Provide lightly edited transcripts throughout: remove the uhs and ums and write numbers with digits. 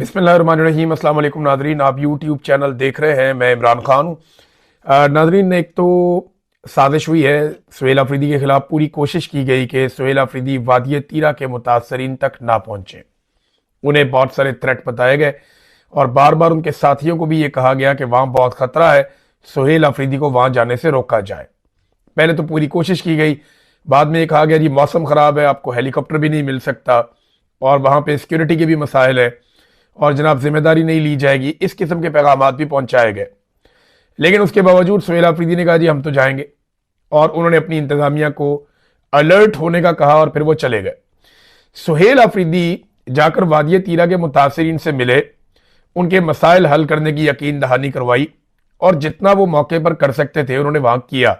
बिस्मिल्लाहिर्रहमानिर्रहीम। अस्सलाम वालेकुम नाजरीन, आप यूट्यूब चैनल देख रहे हैं। मैं इमरान खान हूँ। नाजरीन, एक तो साजिश हुई है सुहेल अफरीदी के खिलाफ। पूरी कोशिश की गई कि सुहेल अफरीदी वादिय तीरा के मुतासरीन तक ना पहुंचे। उन्हें बहुत सारे थ्रेट बताए गए और बार बार उनके साथियों को भी ये कहा गया कि वहां बहुत खतरा है, सुहेल अफरीदी को वहां जाने से रोका जाए। पहले तो पूरी कोशिश की गई, बाद में ये कहा गया जी मौसम खराब है, आपको हेलीकॉप्टर भी नहीं मिल सकता और वहां पे सिक्योरिटी के भी मसाइल है और जनाब जिम्मेदारी नहीं ली जाएगी। इस किस्म के पैगाम भी पहुंचाए गए, लेकिन उसके बावजूद सुहेल अफरीदी ने कहा जी हम तो जाएंगे और उन्होंने अपनी इंतजामिया को अलर्ट होने का कहा और फिर वो चले गए। सुहेल अफरीदी जाकर वादिय तीरा के मुतासरीन से मिले, उनके मसाइल हल करने की यकीन दहानी करवाई और जितना वो मौके पर कर सकते थे उन्होंने वहां किया।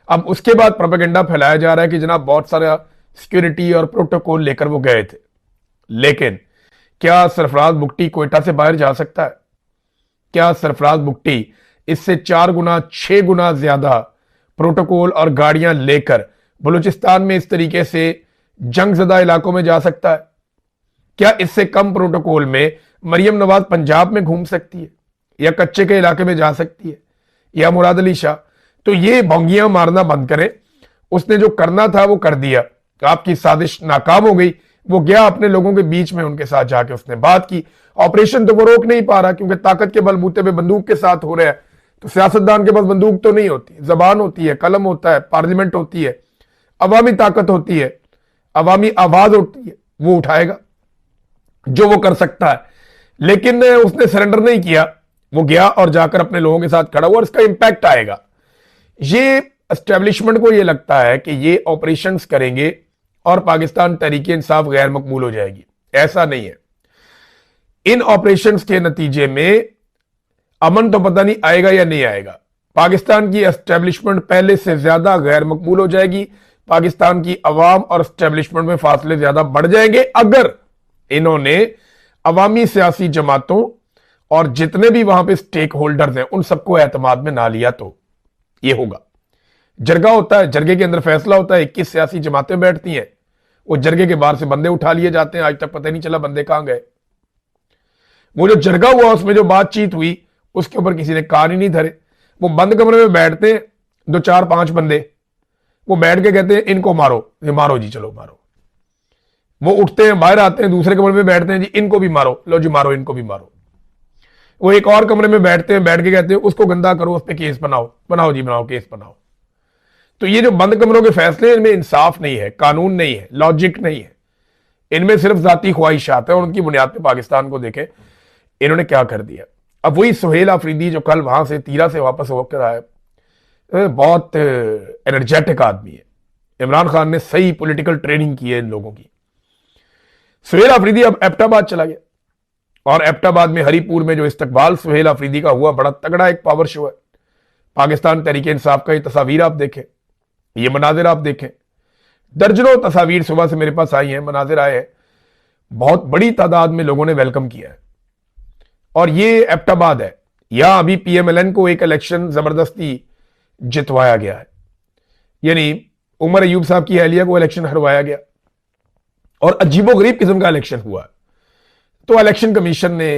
अब उसके बाद प्रोपेगेंडा फैलाया जा रहा है कि जनाब बहुत सारा सिक्योरिटी और प्रोटोकॉल लेकर वो गए थे, लेकिन क्या सरफराज बुगटी कोयटा से बाहर जा सकता है? क्या सरफराज बुगटी इससे 4 गुना 6 गुना ज्यादा प्रोटोकॉल और गाड़ियां लेकर बलूचिस्तान में इस तरीके से जंगजदा इलाकों में जा सकता है? क्या इससे कम प्रोटोकॉल में मरियम नवाज पंजाब में घूम सकती है या कच्चे के इलाके में जा सकती है या मुराद अली शाह? तो ये भोंगियां मारना बंद करें। उसने जो करना था वो कर दिया, आपकी साजिश नाकाम हो गई। वो गया अपने लोगों के बीच में, उनके साथ जाके उसने बात की। ऑपरेशन तो वो रोक नहीं पा रहा क्योंकि ताकत के बलबूते पे बंदूक के साथ हो रहा है। तो सियासतदान के पास बंदूक तो नहीं होती, जबान होती है, कलम होता है, पार्लियामेंट होती है, अवामी ताकत होती है, अवामी आवाज होती है। वो उठाएगा जो वो कर सकता है, लेकिन उसने सरेंडर नहीं किया। वो गया और जाकर अपने लोगों के साथ खड़ा हुआ और इसका इंपैक्ट आएगा। ये एस्टेब्लिशमेंट को ये लगता है कि ये ऑपरेशंस करेंगे और पाकिस्तान तहरीक इंसाफ गैर मकबूल हो जाएगी। ऐसा नहीं है। इन ऑपरेशंस के नतीजे में अमन तो पता नहीं आएगा या नहीं आएगा। पाकिस्तान की एस्टेब्लिशमेंट पहले से ज्यादा गैर मकबूल हो जाएगी। पाकिस्तान की अवाम और एस्टेब्लिशमेंट में फासले ज्यादा बढ़ जाएंगे अगर इन्होंने अवामी सियासी जमातों और जितने भी वहां पे स्टेक होल्डर्स हैं उन सबको एतमाद में ना लिया। तो ये होगा। जरगा होता है, जरगे के अंदर फैसला होता है, 21 सियासी जमातें बैठती हैं, वो जरगे के बाहर से बंदे उठा लिए जाते हैं। आज तक पता नहीं चला बंदे कहां गए। वो जो जरगा हुआ उसमें जो बातचीत हुई उसके ऊपर किसी ने कान ही नहीं धरे। वो बंद कमरे में बैठते हैं 2 4 5 बंदे, वो बैठ के कहते हैं इनको मारो, ये मारो जी, चलो मारो। वो उठते हैं, बाहर आते हैं, दूसरे कमरे में बैठते हैं, जी इनको भी मारो, लो जी मारो, इनको भी मारो। वो एक और कमरे में बैठते हैं, बैठ के कहते हैं उसको गंदा करो, उस पर केस बनाओ, बनाओ जी बनाओ, केस बनाओ। तो ये जो बंद कमरों के फैसले, इनमें इंसाफ नहीं है, कानून नहीं है, लॉजिक नहीं है, इनमें सिर्फ जाती ख्वाहिशात है और उनकी बुनियाद पे पाकिस्तान को देखें इन्होंने क्या कर दिया। अब वही सुहेल अफरीदी जो कल वहां से तीरा से वापस होकर आया, बहुत एनर्जेटिक आदमी है। इमरान खान ने सही पॉलिटिकल ट्रेनिंग की है इन लोगों की। सुहेल अफरीदी अब एबटाबाद चला गया और एबटाबाद में हरीपुर में जो इस्तकबाल सुहेल अफरीदी का हुआ, बड़ा तगड़ा एक पावर शो है। पाकिस्तान तहरीक इंसाफ का ये तस्वीर आप देखें, ये मनाजिर आप देखें। दर्जनों तस्वीर सुबह से मेरे पास आई हैं, मनाजिर आए हैं। बहुत बड़ी तादाद में लोगों ने वेलकम किया है और ये एबटाबाद है। यहां अभी पीएमएलएन को एक इलेक्शन जबरदस्ती जितवाया गया है, यानी उमर अयूब साहब की अहलिया को इलेक्शन हरवाया गया और अजीबोगरीब किस्म का इलेक्शन हुआ। तो इलेक्शन कमीशन ने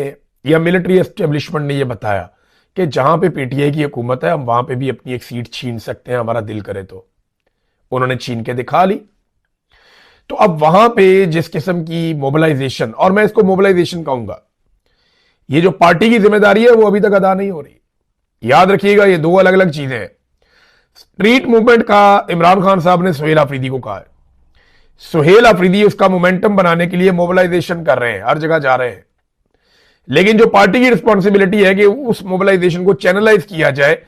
या मिलिट्री एस्टेब्लिशमेंट ने यह बताया कि जहां पे पीटीआई की हुकूमत है हम वहां पे भी अपनी एक सीट छीन सकते हैं, हमारा दिल करे तो। उन्होंने छीन के दिखा ली। तो अब वहां पे जिस किस्म की मोबिलाइजेशन, और मैं इसको मोबिलाइजेशन कहूंगा, ये जो पार्टी की जिम्मेदारी है वो अभी तक अदा नहीं हो रही। याद रखिएगा ये 2 अलग अलग चीजें हैं। स्ट्रीट मूवमेंट का इमरान खान साहब ने सुहेल अफरीदी को कहा है। सुहेल अफरीदी उसका मोमेंटम बनाने के लिए मोबिलाइजेशन कर रहे हैं, हर जगह जा रहे हैं, लेकिन जो पार्टी की रिस्पॉन्सिबिलिटी है कि उस मोबिलाइजेशन को चैनलाइज किया जाए।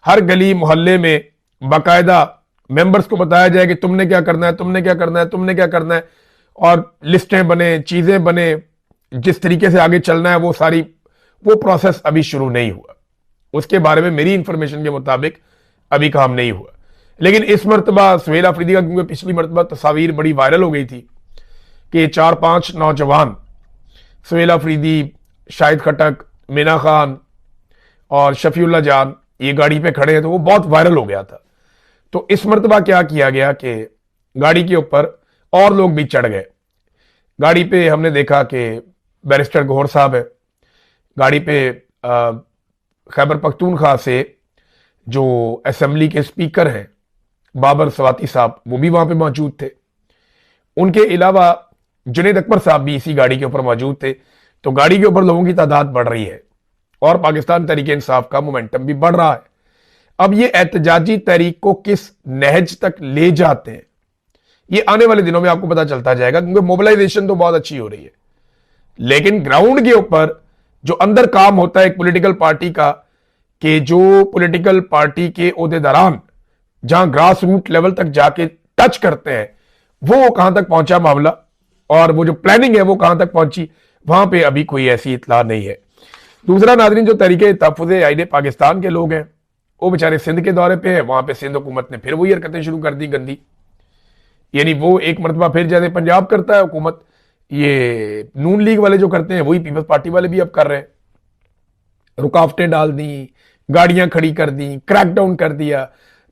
हर गली मोहल्ले में बाकायदा मेंबर्स को बताया जाए कि तुमने क्या करना है, तुमने क्या करना है, तुमने क्या करना है, और लिस्टें बने, चीजें बने, जिस तरीके से आगे चलना है वो प्रोसेस अभी शुरू नहीं हुआ। उसके बारे में मेरी इंफॉर्मेशन के मुताबिक अभी काम नहीं हुआ। लेकिन इस मरतबा सुहेल अफरीदी का, क्योंकि पिछली मरतबा तस्वीर बड़ी वायरल हो गई थी कि 4-5 नौजवान सुहेल अफरीदी, शाहिद खटक, मीना खान और शफीउल्लाह जान ये गाड़ी पे खड़े हैं, तो वो बहुत वायरल हो गया था। तो इस मरतबा क्या किया गया कि गाड़ी के ऊपर और लोग भी चढ़ गए। गाड़ी पे हमने देखा कि बैरिस्टर गौहर साहब है, गाड़ी पे खैबर पख्तूनख्वा से जो असेंबली के स्पीकर हैं बाबर सवाती साहब, वो भी वहां पे मौजूद थे। उनके अलावा जुनैद अकबर साहब भी इसी गाड़ी के ऊपर मौजूद थे। तो गाड़ी के ऊपर लोगों की तादाद बढ़ रही है और पाकिस्तान तहरीक इंसाफ का मोमेंटम भी बढ़ रहा है। अब ये एहतजाजी तहरीक को किस नहज तक ले जाते हैं, ये आने वाले दिनों में आपको पता चलता जाएगा, क्योंकि मोबिलाइजेशन तो बहुत अच्छी हो रही है, लेकिन ग्राउंड के ऊपर जो अंदर काम होता है एक पॉलिटिकल पार्टी का, कि जो पॉलिटिकल पार्टी के ओहदेदारान जहां ग्रास रूट लेवल तक जाके टच करते हैं, वो कहां तक पहुंचा मामला, और वो जो प्लानिंग है वो कहां तक पहुंची, वहां पे अभी कोई ऐसी इतला नहीं है। दूसरा नाज़रीन, जो तरीके तहफ़्फ़ुज़ आईन पाकिस्तान के लोग हैं वो बेचारे सिंध के दौरे पे है। वहां पे सिंध हुकूमत ने फिर वही हरकतें शुरू कर दी गंदी, यानी वो एक मरतबा फिर जैसे पंजाब करता है हुकूमत, ये नून लीग वाले जो करते हैं वही पीपल्स पार्टी वाले भी अब कर रहे हैं। रुकावटें डाल दी, गाड़ियां खड़ी कर दी, क्रैकडाउन कर दिया,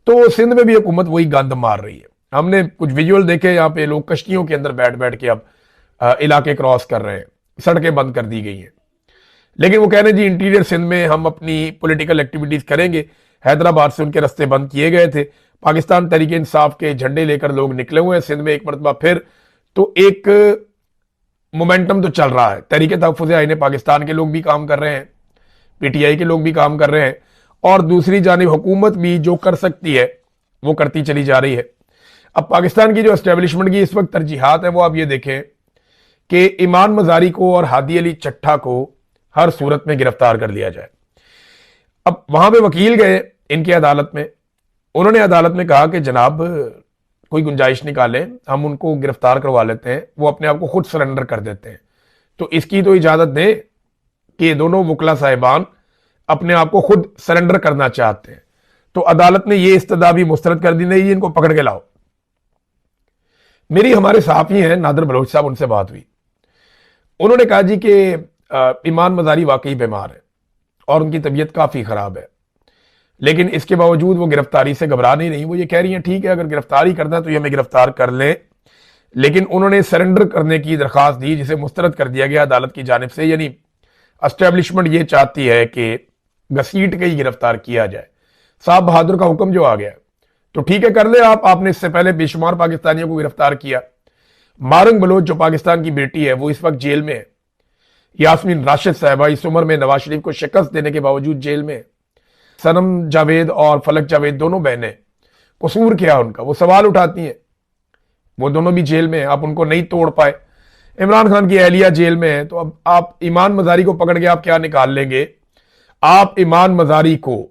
तो सिंध में भी हुकूमत वही गंद मार रही है। हमने कुछ विजुअल देखे, यहाँ पे लोग कश्तियों के अंदर बैठ बैठ के अब इलाके क्रॉस कर रहे हैं, सड़कें बंद कर दी गई हैं। लेकिन वो कह रहे हैं जी इंटीरियर सिंध में हम अपनी पॉलिटिकल एक्टिविटीज करेंगे। हैदराबाद से उनके रास्ते बंद किए गए थे, पाकिस्तान तहरीक इंसाफ के झंडे लेकर लोग निकले हुए हैं सिंध में एक मरतबा फिर। तो एक मोमेंटम तो चल रहा है, तहरीक तहफ़्फ़ुज़ आईन पाकिस्तान के लोग भी काम कर रहे हैं, पीटीआई के लोग भी काम कर रहे हैं, और दूसरी जानिब हुकूमत भी जो कर सकती है वो करती चली जा रही है। अब पाकिस्तान की जो एस्टेब्लिशमेंट की इस वक्त तरजीहात है वो आप ये देखें कि ईमान मजारी को और हादी अली चट्ठा को हर सूरत में गिरफ्तार कर लिया जाए। अब वहां पे वकील गए इनकी अदालत में, उन्होंने अदालत में कहा कि जनाब कोई गुंजाइश निकालें, हम उनको गिरफ्तार करवा लेते हैं, वो अपने आप को खुद सरेंडर कर देते हैं, तो इसकी तो इजाजत दें कि दोनों वकला साहिबान अपने आप को खुद सरेंडर करना चाहते हैं। तो अदालत ने ये इस्तदा भी मुस्तरद कर दी, नहीं इनको पकड़ के लाओ। मेरी हमारे सहाफी हैं नादिर बलोच साहब, उनसे बात हुई, उन्होंने कहा जी कि ईमान मजारी वाकई बीमार है और उनकी तबीयत काफी खराब है, लेकिन इसके बावजूद वो गिरफ्तारी से घबरा नहीं रही। वो ये कह रही हैं ठीक है अगर गिरफ्तारी करना है तो ये हमें गिरफ्तार कर लें, लेकिन उन्होंने सरेंडर करने की दरखास्त दी जिसे मुस्तरद कर दिया गया अदालत की जानिब से। यानी एस्टेब्लिशमेंट ये चाहती है कि घसीट के ही गिरफ्तार किया जाए। साहब बहादुर का हुक्म जो आ गया तो ठीक है कर ले आप, आपने इससे पहले बेशुमार पाकिस्तानियों को गिरफ्तार किया। मारंग बलोच जो पाकिस्तान की बेटी है वो इस वक्त जेल में है। यास्मीन राशिद साहिबा इस उम्र में नवाज शरीफ को शिकस्त देने के बावजूद जेल में है। सनम जावेद और फलक जावेद दोनों बहनें, कसूर क्या उनका, वो सवाल उठाती हैं, वो दोनों भी जेल में हैं, आप उनको नहीं तोड़ पाए। इमरान खान की अहलिया जेल में है, तो अब आप ईमान मजारी को पकड़ के आप क्या निकाल लेंगे? आप ईमान मजारी को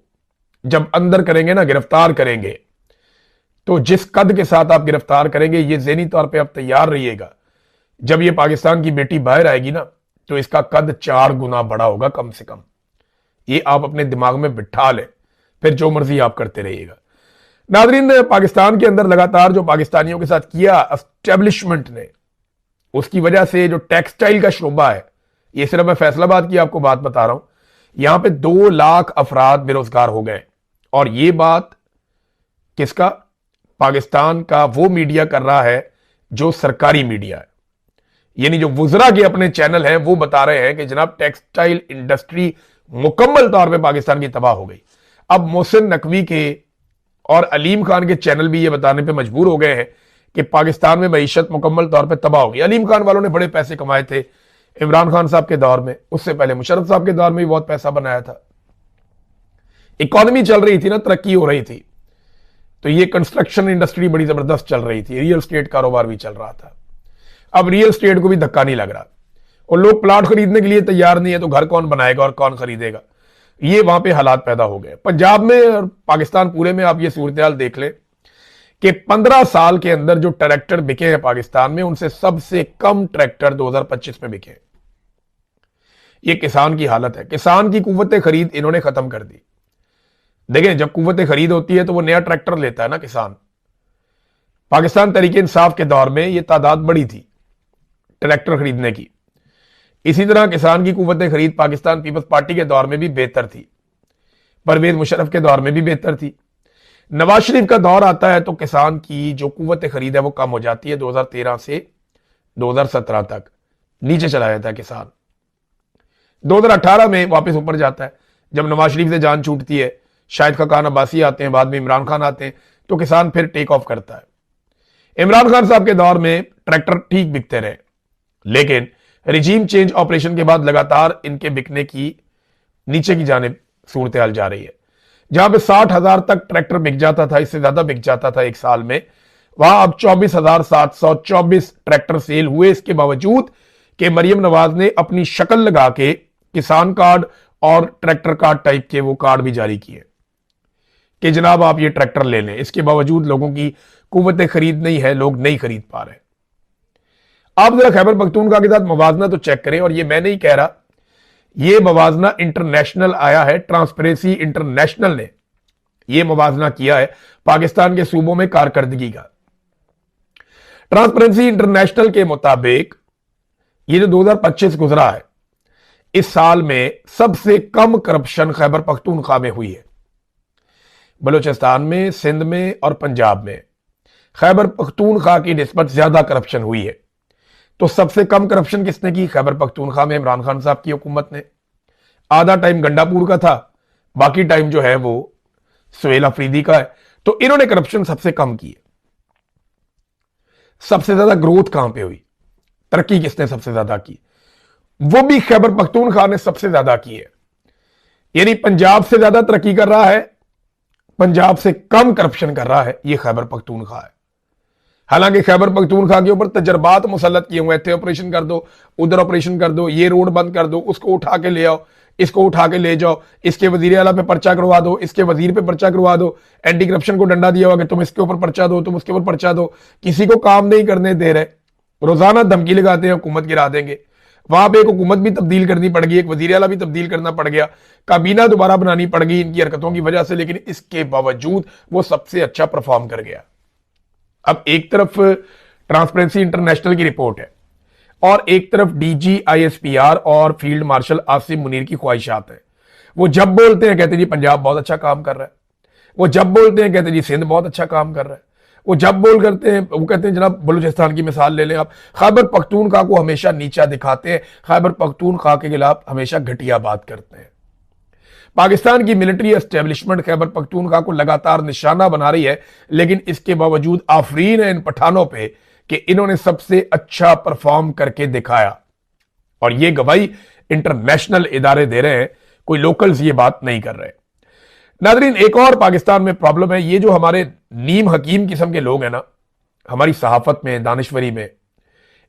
जब अंदर करेंगे ना, गिरफ्तार करेंगे, तो जिस कद के साथ आप गिरफ्तार करेंगे ये ज़हनी तौर पे आप तैयार रहिएगा, जब ये पाकिस्तान की बेटी बाहर आएगी ना तो इसका कद 4 गुना बड़ा होगा कम से कम। ये आप अपने दिमाग में बिठा लें, फिर जो मर्जी आप करते रहिएगा। नाज़रीन, पाकिस्तान के अंदर लगातार जो पाकिस्तानियों के साथ किया एस्टेब्लिशमेंट ने, उसकी वजह से जो टेक्सटाइल का शोबा है, ये सिर्फ मैं फैसलाबाद की आपको बात बता रहा हूं, यहां पे 2 लाख अफराद बेरोजगार हो गए। और ये बात किसका? पाकिस्तान का वो मीडिया कर रहा है जो सरकारी मीडिया है, यानी जो वुजरा के अपने चैनल हैं वो बता रहे हैं कि जनाब टेक्सटाइल इंडस्ट्री मुकम्मल तौर पे पाकिस्तान की तबाह हो गई। अब मोहसिन नकवी के और अलीम खान के चैनल भी ये बताने पे मजबूर हो गए हैं कि पाकिस्तान में मईशत मुकम्मल तौर पे तबाह हो गई। अलीम खान वालों ने बड़े पैसे कमाए थे इमरान खान साहब के दौर में, उससे पहले मुशर्रफ साहब के दौर में भी बहुत पैसा बनाया था, इकॉनमी चल रही थी ना, तरक्की हो रही थी, तो ये कंस्ट्रक्शन इंडस्ट्री बड़ी जबरदस्त चल रही थी, रियल स्टेट कारोबार भी चल रहा था। अब रियल स्टेट को भी धक्का नहीं लग रहा और लोग प्लाट खरीदने के लिए तैयार नहीं है, तो घर कौन बनाएगा और कौन खरीदेगा? ये वहां पे हालात पैदा हो गए। पंजाब में और पाकिस्तान पूरे में आप ये सूरत हाल देख लें कि 15 साल के अंदर जो ट्रैक्टर बिके हैं पाकिस्तान में, उनसे सबसे कम ट्रैक्टर 2025 में बिके हैं। ये किसान की हालत है। किसान की कुव्वत खरीद इन्होंने खत्म कर दी। देखें, जब कुव्वत खरीद होती है तो वो नया ट्रैक्टर लेता है ना किसान। पाकिस्तान तहरीक इंसाफ के दौर में ये तादाद बड़ी थी ट्रैक्टर खरीदने की। इसी तरह किसान की कुव्वत खरीद पाकिस्तान पीपल्स पार्टी के दौर में भी बेहतर थी, परवेज मुशर्रफ के दौर में भी बेहतर थी। नवाज शरीफ का दौर आता है तो किसान की जो कुव्वत खरीद है वो कम हो जाती है। 2013 से 2017 तक नीचे चला जाता है किसान। 2018 में वापस ऊपर जाता है, जब नवाज शरीफ से जान छूटती है, शाहिद खकान अब्बासी आते हैं, बाद में इमरान खान आते हैं, तो किसान फिर टेक ऑफ करता है। इमरान खान साहब के दौर में ट्रैक्टर ठीक बिकते रहे, लेकिन रिजीम चेंज ऑपरेशन के बाद लगातार इनके बिकने की नीचे की जानिब सूरत हाल जा रही है। जहां पे 60,000 तक ट्रैक्टर बिक जाता था, इससे ज्यादा बिक जाता था एक साल में, वहां अब 24,724 ट्रैक्टर सेल हुए। इसके बावजूद कि मरियम नवाज ने अपनी शक्ल लगा के किसान कार्ड और ट्रैक्टर कार्ड टाइप के वो कार्ड भी जारी किए कि जनाब आप ये ट्रैक्टर ले लें। इसके बावजूद लोगों की कुव्वत खरीद नहीं है, लोग नहीं खरीद पा रहे। आप जरा खैबर पख्तूनख्वा के साथ मवाजना तो चेक करें, और ये मैं नहीं कह रहा, ये मवाजना इंटरनेशनल आया है, ट्रांसपेरेंसी इंटरनेशनल ने यह मवाजना किया है पाकिस्तान के सूबों में कारकर्दगी का। ट्रांसपेरेंसी इंटरनेशनल के मुताबिक ये जो 2025 गुजरा है, इस साल में सबसे कम करप्शन खैबर पख्तूनख्वा में हुई है। बलूचिस्तान में, सिंध में और पंजाब में खैबर पख्तूनख्वा की निस्बत ज्यादा करप्शन हुई है। तो सबसे कम करप्शन किसने की? खैबर पख्तूनख्वा में इमरान खान साहब की हुकूमत ने। आधा टाइम गंडापुर का था, बाकी टाइम जो है वो सुहेल अफरीदी का है। तो इन्होंने करप्शन सबसे कम की है। सबसे ज्यादा ग्रोथ कहां पे हुई, तरक्की किसने सबसे ज्यादा की? वो भी खैबर पख्तूनख्वा ने सबसे ज्यादा की है। यानी पंजाब से ज्यादा तरक्की कर रहा है, पंजाब से कम करप्शन कर रहा है, ये खैबर पख्तूनख्वा है। हालांकि खैबर पख्तूनख्वा के ऊपर तजर्बात मुसल्लत किए हुए थे, ऑपरेशन कर दो, उधर ऑपरेशन कर दो, ये रोड बंद कर दो, उसको उठा के ले आओ, इसको उठा के ले जाओ, इसके वजीर आला पे पर्चा करवा दो, इसके वजीर पे पर्चा करवा दो, एंटी करप्शन को डंडा दिया होगा कि तुम इसके ऊपर पर्चा दो, तुम उसके ऊपर पर्चा दो। किसी को काम नहीं करने दे रहे, रोजाना धमकी लगाते हैं हुकूमत गिरा देंगे। वहां पे एक हुकूमत भी तब्दील करनी पड़ गई, एक वजीर आला भी तब्दील करना पड़ गया, काबीना दोबारा बनानी पड़ गई इनकी हरकतों की वजह से, लेकिन इसके बावजूद वो सबसे अच्छा परफॉर्म कर गया। अब एक तरफ ट्रांसपेरेंसी इंटरनेशनल की रिपोर्ट है और एक तरफ डीजी आईएसपीआर और फील्ड मार्शल आसिम मुनीर की ख्वाहिशात है। वो जब बोलते हैं कहते हैं जी पंजाब बहुत अच्छा काम कर रहा है, वो जब बोलते हैं कहते हैं जी सिंध बहुत अच्छा काम कर रहा है, वो जब बोल करते हैं वो कहते हैं जनाब बलूचिस्तान की मिसाल ले लें आप, खैबर पख्तूनख्वा को हमेशा नीचा दिखाते हैं, खैबर पख्तूनख्वा के खिलाफ हमेशा घटिया बात करते हैं। पाकिस्तान की मिलिट्री एस्टेब्लिशमेंट खैबर पख्तूनख्वा को लगातार निशाना बना रही है, लेकिन इसके बावजूद आफरीन है इन पठानों पे कि इन्होंने सबसे अच्छा परफॉर्म करके दिखाया, और ये गवाही इंटरनेशनल इदारे दे रहे हैं, कोई लोकल्स ये बात नहीं कर रहे। नादरीन, एक और पाकिस्तान में प्रॉब्लम है, ये जो हमारे नीम हकीम किस्म के लोग हैं ना, हमारी सहाफत में, दानिश्वरी में,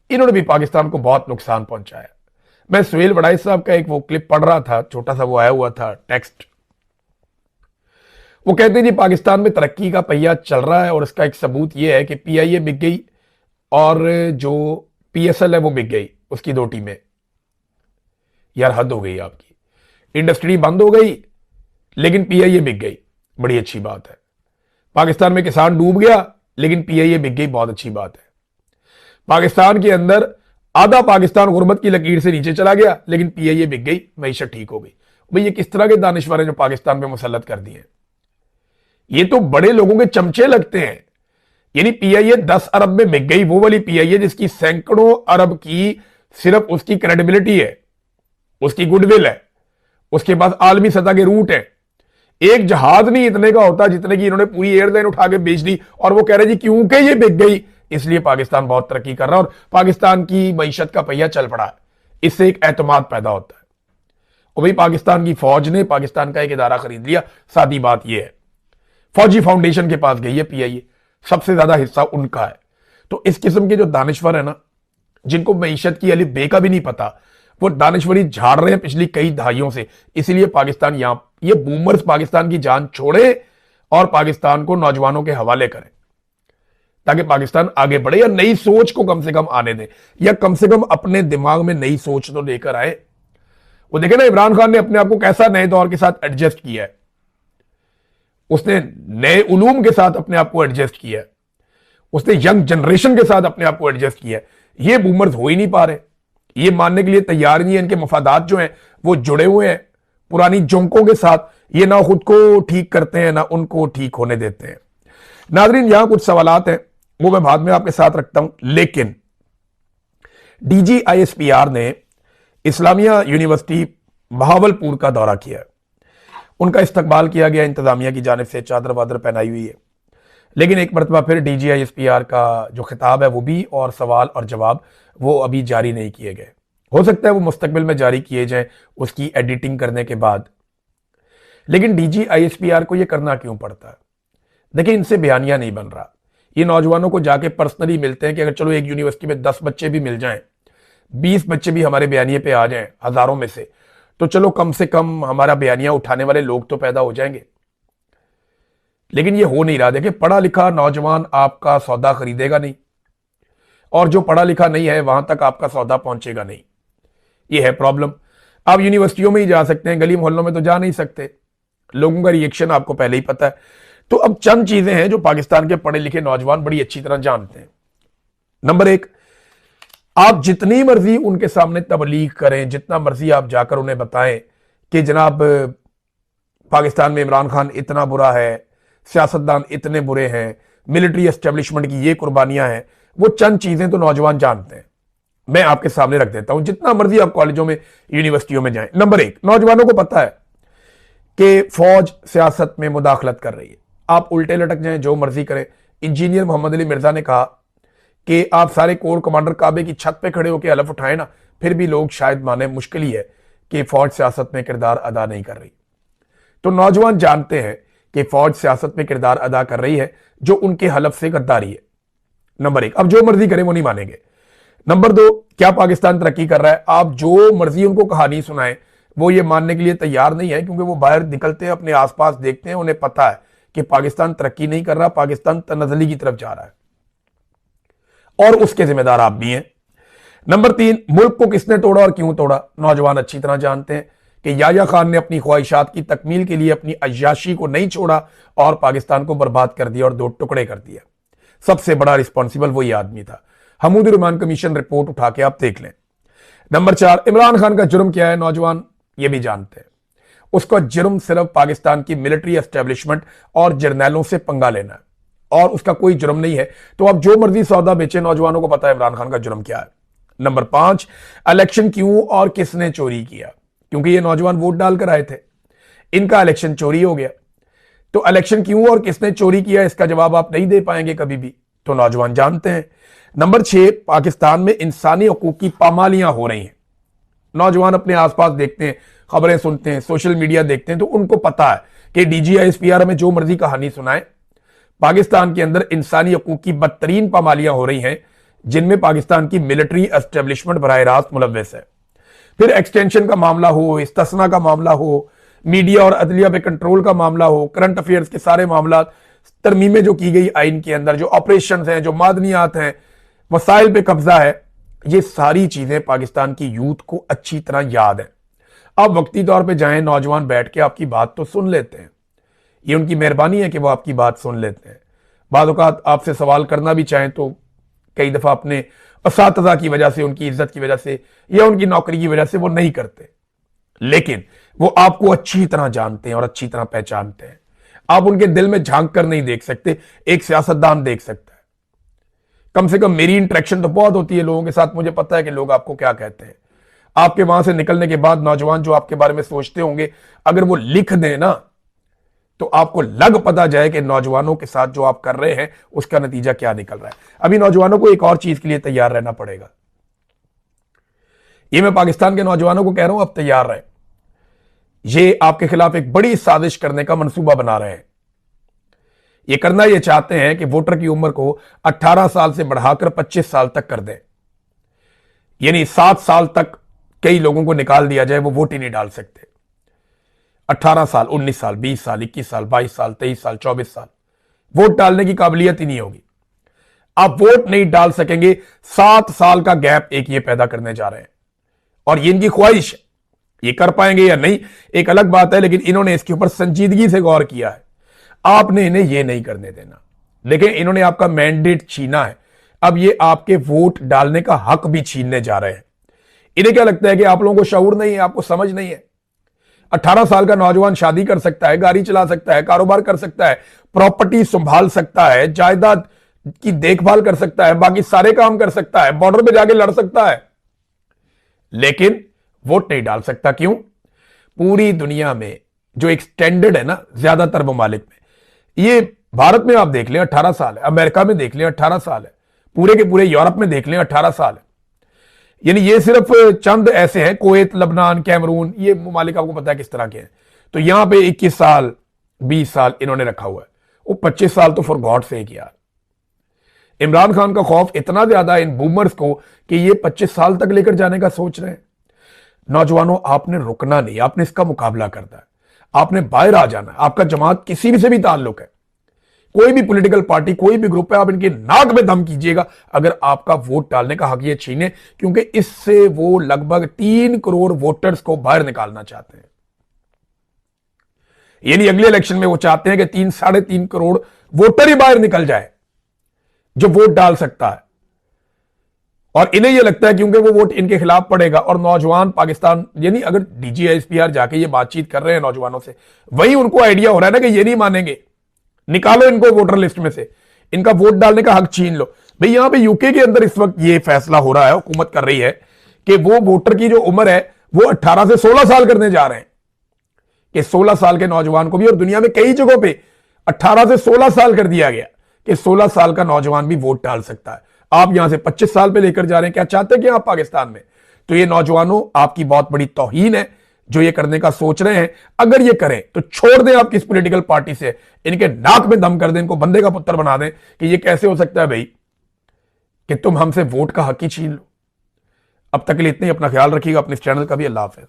इन्होंने भी पाकिस्तान को बहुत नुकसान पहुंचाया। मैं सुहेल वड़ाई साहब का एक वो क्लिप पढ़ रहा था, छोटा सा वो आया हुआ था टेक्स्ट। वो कहते हैं जी पाकिस्तान में तरक्की का पहिया चल रहा है और इसका एक सबूत ये है कि पीआईए बिक गई और जो पीएसएल है वो बिक गई, उसकी 2 टीमें। यार हद हो गई आपकी, इंडस्ट्री बंद हो गई लेकिन पीआईए बिक गई, बड़ी अच्छी बात है। पाकिस्तान में किसान डूब गया लेकिन पीआईए बिक गई, बहुत अच्छी बात है। पाकिस्तान के अंदर आधा पाकिस्तान गुर्बत की लकीर से नीचे चला गया लेकिन पीआईए बिक गई, मईशत ठीक हो गई। भाई ये किस तरह के दानिश्वर हैं जो पाकिस्तान पे मुसल्लत कर दिए? ये तो बड़े लोगों के चमचे लगते हैं। यानी पीआईए 10 अरब में बिक गई, वो वाली पीआईए जिसकी सैकड़ों अरब की सिर्फ उसकी क्रेडिबिलिटी है, उसकी गुडविल है, उसके पास आलमी सतह के रूट है। एक जहाज नहीं इतने का होता जितने की इन्होंने पूरी एयरलाइन उठा के बेच दी, और वो कह रहे जी क्योंकि ये बिक गई इसलिए पाकिस्तान बहुत तरक्की कर रहा है और पाकिस्तान की मईशत का पहिया चल पड़ा है। इससे एक एतमाद पैदा होता है। और भाई पाकिस्तान की फौज ने पाकिस्तान का एक इदारा खरीद लिया, सादी बात यह है, फौजी फाउंडेशन के पास गई है पीआईए, सबसे ज्यादा हिस्सा उनका है। तो इस किस्म के जो दानिश्वर है ना, जिनको मईशत की अलिफ बे का भी नहीं पता, वो दानिश्वरी झाड़ रहे हैं पिछली कई दहाइयों से। इसलिए पाकिस्तान यहां, ये बूमर्स पाकिस्तान की जान छोड़े और पाकिस्तान को नौजवानों के हवाले करें ताकि पाकिस्तान आगे बढ़े, या नई सोच को कम से कम आने दें, या कम से कम अपने दिमाग में नई सोच तो लेकर आए। वो देखे ना इमरान खान ने अपने आप को कैसा नए दौर के साथ एडजस्ट किया है, उसने नए उलूम के साथ अपने आप को एडजस्ट किया है, उसने यंग जनरेशन के साथ अपने आप को एडजस्ट किया है। ये बूमर्स हो ही नहीं पा रहे, ये मानने के लिए तैयार नहीं है। इनके मफादात जो हैं वो जुड़े हुए हैं पुरानी जोंकों के साथ, ये ना खुद को ठीक करते हैं ना उनको ठीक होने देते हैं। नाजरीन, यहां कुछ सवालात हैं वो मैं बाद में आपके साथ रखता हूं, लेकिन डीजी आईएसपीआर ने इस्लामिया यूनिवर्सिटी बहावलपुर का दौरा किया। उनका इस्तकबाल किया गया इंतजामिया की जानिब से, चादर वादर पहनाई हुई है। लेकिन एक मरतबा फिर DGISPR का जो खिताब है वो भी, और सवाल और जवाब वो अभी जारी नहीं किए गए। हो सकता है वो मुस्तकबिल में जारी किए जाएं उसकी एडिटिंग करने के बाद। लेकिन DGISPR को ये करना क्यों पड़ता है? देखिए, इनसे बयानिया नहीं बन रहा। ये नौजवानों को जाके पर्सनली मिलते हैं कि अगर चलो एक यूनिवर्सिटी में 10 बच्चे भी मिल जाएं, 20 बच्चे भी हमारे बयानिए पे आ जाएं हजारों में से चलो कम से कम हमारा बयानिया उठाने वाले लोग तो पैदा हो जाएंगे। लेकिन ये हो नहीं रहा। देखिए, पढ़ा लिखा नौजवान आपका सौदा खरीदेगा नहीं, और जो पढ़ा लिखा नहीं है वहां तक आपका सौदा पहुंचेगा नहीं। ये है प्रॉब्लम। आप यूनिवर्सिटियों में ही जा सकते हैं, गली मोहल्लों में तो जा नहीं सकते। लोगों का रिएक्शन आपको पहले ही पता है। तो अब चंद चीजें हैं जो पाकिस्तान के पढ़े लिखे नौजवान बड़ी अच्छी तरह जानते हैं। नंबर एक, आप जितनी मर्जी उनके सामने तबलीग करें, जितना मर्जी आप जाकर उन्हें बताएं कि जनाब पाकिस्तान में इमरान खान इतना बुरा है, सियासतदान इतने बुरे हैं, मिलिट्री एस्टेब्लिशमेंट की ये कुर्बानियां हैं, वो चंद चीजें तो नौजवान जानते हैं। मैं आपके सामने रख देता हूं, जितना मर्जी आप कॉलेजों में यूनिवर्सिटियों में जाएं। नंबर एक, नौजवानों को पता है कि फौज सियासत में मुदाखलत कर रही है। आप उल्टे लटक जाएं, जो मर्जी करें। इंजीनियर मोहम्मद अली मिर्जा ने कहा कि आप सारे कोर कमांडर काबे की छत पे खड़े होकर हलफ उठाए ना, फिर भी लोग शायद माने, मुश्किल ही है कि फौज सियासत में किरदार अदा नहीं कर रही। तो नौजवान जानते हैं कि फौज सियासत में किरदार अदा कर रही है, जो उनके हलफ से गद्दारी है। नंबर एक, अब जो मर्जी करें वो नहीं मानेंगे। नंबर दो, क्या पाकिस्तान तरक्की कर रहा है? आप जो मर्जी उनको कहानी सुनाएं, वो ये मानने के लिए तैयार नहीं है, क्योंकि वो बाहर निकलते हैं, अपने आसपास देखते हैं, उन्हें पता है कि पाकिस्तान तरक्की नहीं कर रहा, पाकिस्तान तनज़ली की तरफ जा रहा है, और उसके जिम्मेदार आप भी हैं। नंबर तीन, मुल्क को किसने तोड़ा और क्यों तोड़ा? नौजवान अच्छी तरह जानते हैं कि याया खान ने अपनी ख्वाहिशात की तकमील के लिए अपनी अय्याशी को नहीं छोड़ा और पाकिस्तान को बर्बाद कर दिया और दो टुकड़े कर दिया। सबसे बड़ा रिस्पॉन्सिबल वही आदमी था। हमूद रहमान कमीशन रिपोर्ट उठा के आप देख लें। नंबर चार, इमरान खान का जुर्म क्या है? नौजवान ये भी जानते हैं। उसका जुर्म सिर्फ पाकिस्तान की मिलिट्री एस्टेब्लिशमेंट और जर्नैलों से पंगा लेना है, और उसका कोई जुर्म नहीं है। तो आप जो मर्जी सौदा बेचे, नौजवानों को पता है इमरान खान का जुर्म क्या है। नंबर पांच, इलेक्शन क्यों और किसने चोरी किया? क्योंकि ये नौजवान वोट डालकर आए थे, इनका इलेक्शन चोरी हो गया। तो इलेक्शन क्यों और किसने चोरी किया, इसका जवाब आप नहीं दे पाएंगे कभी भी, तो नौजवान जानते हैं। नंबर छह, पाकिस्तान में इंसानी हकूक की पामालियां हो रही हैं। नौजवान अपने आसपास देखते हैं, खबरें सुनते हैं, सोशल मीडिया देखते हैं, तो उनको पता है कि DGISPR में जो मर्जी कहानी सुनाए, पाकिस्तान के अंदर इंसानी हकूक की बदतरीन पामालियां हो रही हैं, जिनमें पाकिस्तान की मिलिट्री एस्टेब्लिशमेंट बराह रास्त मुलव्वस है। फिर एक्सटेंशन का मामला हो, इस्तिस्ना का मामला हो, मीडिया और अदलिया पे कंट्रोल का मामला हो, करंट अफेयर्स के सारे मामला, तरमीमें जो की गई आइन के अंदर, जो ऑपरेशन हैं, जो मादनियात हैं, वसाइल पे कब्जा है, ये सारी चीजें पाकिस्तान की यूथ को अच्छी तरह याद है। अब वक्ती तौर पे जाएं, नौजवान बैठ के आपकी बात तो सुन लेते हैं, ये उनकी मेहरबानी है कि वो आपकी बात सुन लेते हैं। बाद औक़ात आपसे सवाल करना भी चाहें तो कई दफा अपने असातिज़ा की वजह से, उनकी इज्जत की वजह से, या उनकी नौकरी की वजह से वो नहीं करते, लेकिन वो आपको अच्छी तरह जानते हैं और अच्छी तरह पहचानते हैं। आप उनके दिल में झांक कर नहीं देख सकते, एक सियासतदान देख सकता है। कम से कम मेरी इंटरेक्शन तो बहुत होती है लोगों के साथ, मुझे पता है कि लोग आपको क्या कहते हैं। आपके वहां से निकलने के बाद नौजवान जो आपके बारे में सोचते होंगे, अगर वो लिख दें ना, तो आपको लग पता जाए कि नौजवानों के साथ जो आप कर रहे हैं उसका नतीजा क्या निकल रहा है। अभी नौजवानों को एक और चीज के लिए तैयार रहना पड़ेगा। ये मैं पाकिस्तान के नौजवानों को कह रहा हूं, अब तैयार रहे। ये आपके खिलाफ एक बड़ी साजिश करने का मंसूबा बना रहे हैं। ये करना ये चाहते हैं कि वोटर की उम्र को 18 साल से बढ़ाकर 25 साल तक कर दें, यानी 7 साल तक कई लोगों को निकाल दिया जाए, वो वोट ही नहीं डाल सकते। 18 साल, 19 साल, 20 साल, 21 साल, 22 साल, 23 साल, 24 साल, वोट डालने की काबिलियत ही नहीं होगी। आप वोट नहीं डाल सकेंगे। 7 साल का गैप एक ये पैदा करने जा रहे हैं, और ये इनकी ख्वाहिश है। ये कर पाएंगे या नहीं एक अलग बात है, लेकिन इन्होंने इसके ऊपर संजीदगी से गौर किया है। आपने इन्हें ये नहीं करने देना। देखिए, इन्होंने आपका मैंडेट छीना है, अब ये आपके वोट डालने का हक भी छीनने जा रहे हैं। इन्हें क्या लगता है कि आप लोगों को शऊर नहीं है, आपको समझ नहीं है। 18 साल का नौजवान शादी कर सकता है, गाड़ी चला सकता है, कारोबार कर सकता है, प्रॉपर्टी संभाल सकता है, जायदाद की देखभाल कर सकता है, बाकी सारे काम कर सकता है, बॉर्डर पे जाके लड़ सकता है, लेकिन वोट नहीं डाल सकता। क्यों? पूरी दुनिया में जो एक स्टैंडर्ड है ना ज्यादातर ममालिक में, ये भारत में आप देख लें 18 साल है, अमेरिका में देख लें 18 साल है, पूरे के पूरे यूरोप में देख लें 18 साल है। यानी ये सिर्फ चंद ऐसे हैं, कुवैत, लबनान, कैमरून, ये ममालिक आपको पता है किस तरह के हैं। तो यहां पे 21 साल 20 साल इन्होंने रखा हुआ है, वो 25 साल तो फॉर गॉड सेक यार। इमरान खान का खौफ इतना ज्यादा इन बूमर्स को कि ये 25 साल तक लेकर जाने का सोच रहे हैं। नौजवानों, आपने रुकना नहीं, आपने इसका मुकाबला करना है, आपने बाहर आ जाना है। आपका जमात किसी भी से भी ताल्लुक है, कोई भी पॉलिटिकल पार्टी, कोई भी ग्रुप है, आप इनके नाक में दम कीजिएगा अगर आपका वोट डालने का हक ये छीने, क्योंकि इससे वो लगभग 3 करोड़ वोटर्स को बाहर निकालना चाहते हैं। यानी अगले इलेक्शन में वो चाहते हैं कि 3-3.5 करोड़ वोटर ही बाहर निकल जाए जो वोट डाल सकता है। और इन्हें यह लगता है क्योंकि वो वोट इनके खिलाफ पड़ेगा। और नौजवान पाकिस्तान, यानी अगर DGISPR जाके ये बातचीत कर रहे हैं नौजवानों से, वही उनको आइडिया हो रहा है ना कि ये नहीं मानेंगे, निकालो इनको वोटर लिस्ट में से, इनका वोट डालने का हक छीन लो। भाई यहां पे यूके के अंदर इस वक्त ये फैसला हो रहा है, हुकूमत कर रही है कि वो वोटर की जो उम्र है वो 18 से 16 साल करने जा रहे हैं, कि 16 साल के नौजवान को भी, और दुनिया में कई जगहों पे 18 से 16 साल कर दिया गया कि 16 साल का नौजवान भी वोट डाल सकता है। आप यहां से 25 साल पे लेकर जा रहे हैं। क्या चाहते हैं कि आप पाकिस्तान में? तो ये नौजवानों, आपकी बहुत बड़ी तौहीन है जो ये करने का सोच रहे हैं। अगर ये करें तो छोड़ दें आप किस पॉलिटिकल पार्टी से, इनके नाक में दम कर दें, इनको बंदे का पुत्र बना दें कि ये कैसे हो सकता है भाई कि तुम हमसे वोट का हक ही छीन लो। अब तक के लिए इतने ही, अपना ख्याल रखिएगा, अपने इस चैनल का भी। अल्लाह हाफिज।